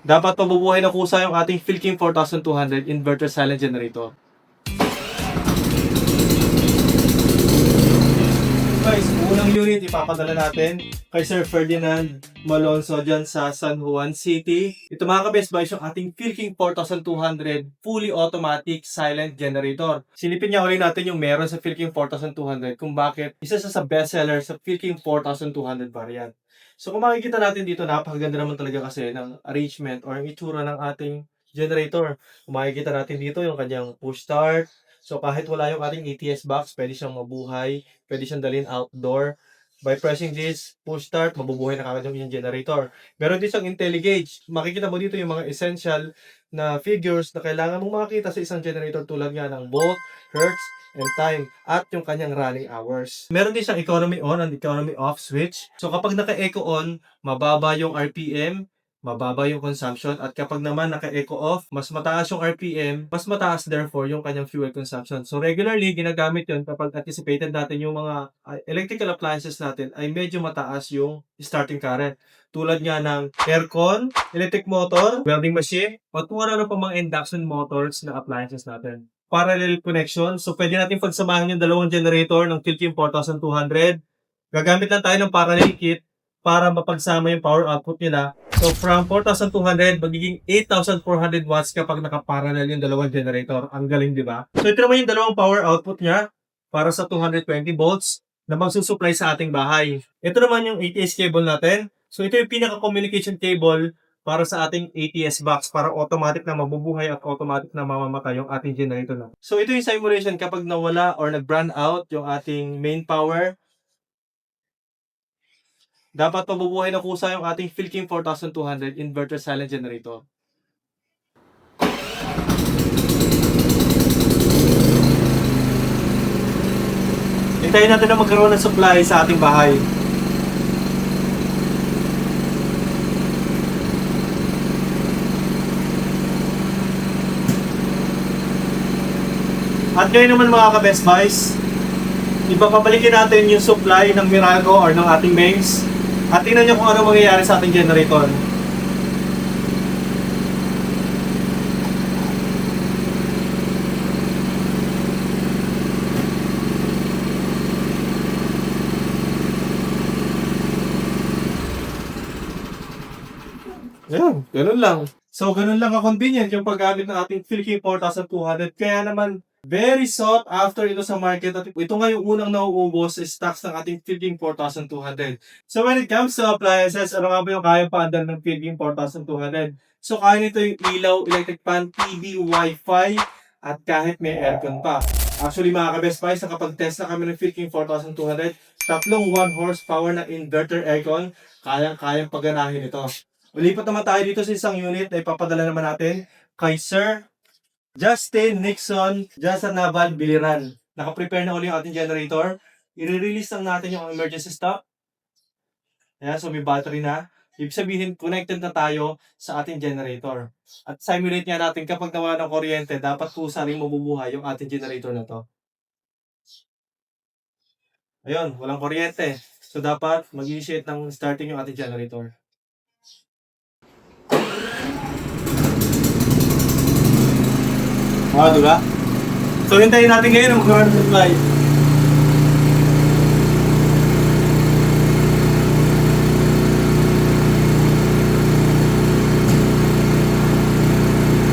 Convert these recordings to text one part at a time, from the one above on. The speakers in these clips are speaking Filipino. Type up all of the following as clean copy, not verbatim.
Dapat mabubuhay ng kusa yung ating Philking 4200 inverter silent generator. Guys, unang unit ipapadala natin kay Sir Ferdinand Malonzo dyan sa San Juan City. Ito mga ka-best buys yung ating Philking 4200 fully automatic silent generator. Silipin niya ulit natin yung meron sa Philking 4200 kung bakit isa sa bestseller sa Philking 4200 variant. So kung makikita natin dito, napakaganda naman talaga kasi ng arrangement or yung itsura ng ating generator. Kung makikita natin dito yung kanyang push start. So kahit wala yung ating ATS box, pwede siyang mabuhay, pwede siyang dalhin outdoor. By pressing this push start, mabubuhay na kagad yung generator. Meron din siyang IntelliGauge. Makikita mo dito yung mga essential na figures na kailangan mong makita sa isang generator tulad nga ng volt, hertz, and time, at yung kanyang running hours. Meron din siyang economy on and economy off switch. So kapag naka-eco on, mababa yung RPM, mababa yung consumption, at kapag naman naka-eco off, mas mataas yung RPM, mas mataas therefore yung kanyang fuel consumption. So regularly, ginagamit yun kapag anticipated natin yung mga electrical appliances natin ay medyo mataas yung starting current. Tulad nga ng aircon, electric motor, welding machine, at wala na pa mga induction motors na appliances natin. Parallel connection, so pwede natin pagsamahan yung dalawang generator ng Philking 4200. Gagamit lang tayo ng parallel kit para mapagsama yung power output nila. So from 4,200, magiging 8,400 watts kapag nakaparallel yung dalawang generator. Ang galing, di ba? So ito naman yung dalawang power output niya para sa 220 volts na magsusupply sa ating bahay. Ito naman yung ATS cable natin. So ito yung pinaka-communication cable para sa ating ATS box para automatic na mabubuhay at automatic na mamamatay yung ating generator na. So ito yung simulation kapag nawala or nag-brand out yung ating main power. Dapat mabubuhay ng kusa yung ating Philking 4200 inverter silent generator. Hintayin natin na magkaroon ng supply sa ating bahay. At ngayon naman mga ka-best buys, ipapabalikin natin yung supply ng Mirago or ng ating mains. At tingnan nyo kung ano mangyayari sa ating generator. Ayan, ganun lang. So, ganun lang ka-convenient yung paggamit ng ating Philking 4200. Kaya naman, very sought after ito sa market. At ito nga yung unang nauubos sa stocks ng ating Philking 4200. So, when it comes to appliances, ano nga ba yung kaya paandar ng Philking 4200? So, kaya nito yung ilaw, electric fan, TV, Wi-Fi, at kahit may aircon pa. Actually, mga ka-best buys, nakapag-test na kami ng Philking 4200. Tatlong 1 horsepower na inverter aircon, kayang-kayang paganahin ito. Ulipat naman tayo dito sa isang unit na ipapadala naman natin kay Sir Justin Nixon dyan sa Naval Biliran. Nakaprepare na ulit yung ating generator. I-release lang natin yung emergency stop. Ayan, so may battery na. Ibig sabihin, connected na tayo sa ating generator. At simulate nga natin kapag nawala ng kuryente, dapat kusa rin mabubuhay yung ating generator na to. Ayun, walang kuryente. So dapat mag-initiate ng starting yung ating generator. Diba? So, hintayin natin ngayon ang magkaroon ng supply.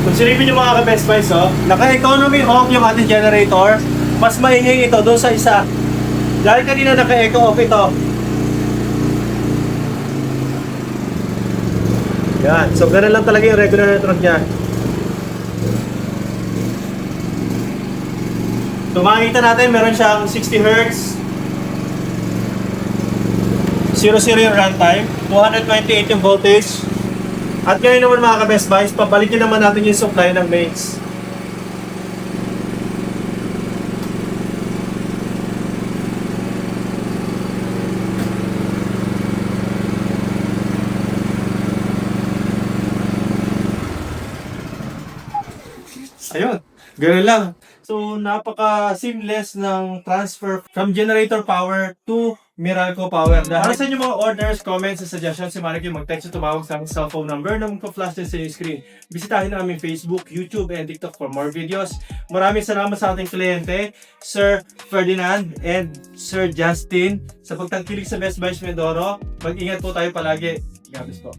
Kung silipin nyo mga ka-best buys, naka-economy off yung ating generator. Mas maingay ito doon sa isa. Dahil kanina naka-eco off ito. Yan. So, ganun lang talaga yung regular network niya. So makikita natin, meron siyang 60 Hz, 00 yung runtime, 228 yung voltage. At ngayon naman mga ka-best buys, pabalikin naman natin yung supply ng mains. Ayun, gano'n lang. So, napaka-seamless ng transfer from generator power to Meralco power. Para sa inyo mga orders, comments, and suggestions, si Manny yung mag-text o tumawag sa aming cellphone number na magpa-flash din sa inyong screen. Bisitahin na aming Facebook, YouTube, and TikTok for more videos. Maraming salamat sa ating kliyente, Sir Ferdinand and Sir Justin, sa pagtangkilik sa Best Buys Mindoro. Mag-ingat po tayo palagi. God bless po.